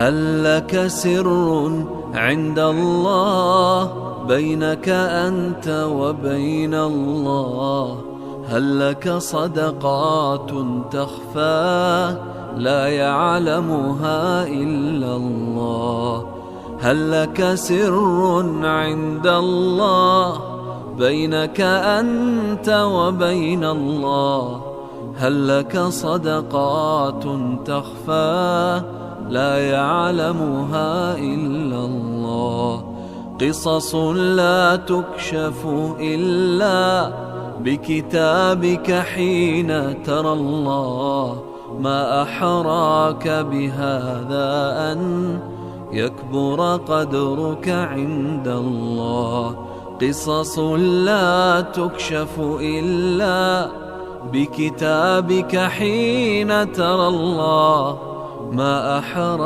هل لك سر عند الله بينك أنت وبين الله؟ هل لك صدقات تخفى لا يعلمها إلا الله؟ هل لك سر عند الله بينك أنت وبين الله؟ هل لك صدقات تخفى لا يعلمها إلا الله؟ قصص لا تكشف إلا بكتابك حين ترى الله. ما أحراك بهذا أن يكبر قدرك عند الله. قصص لا تكشف إلا بكتابك حين ترى الله. ما أحراك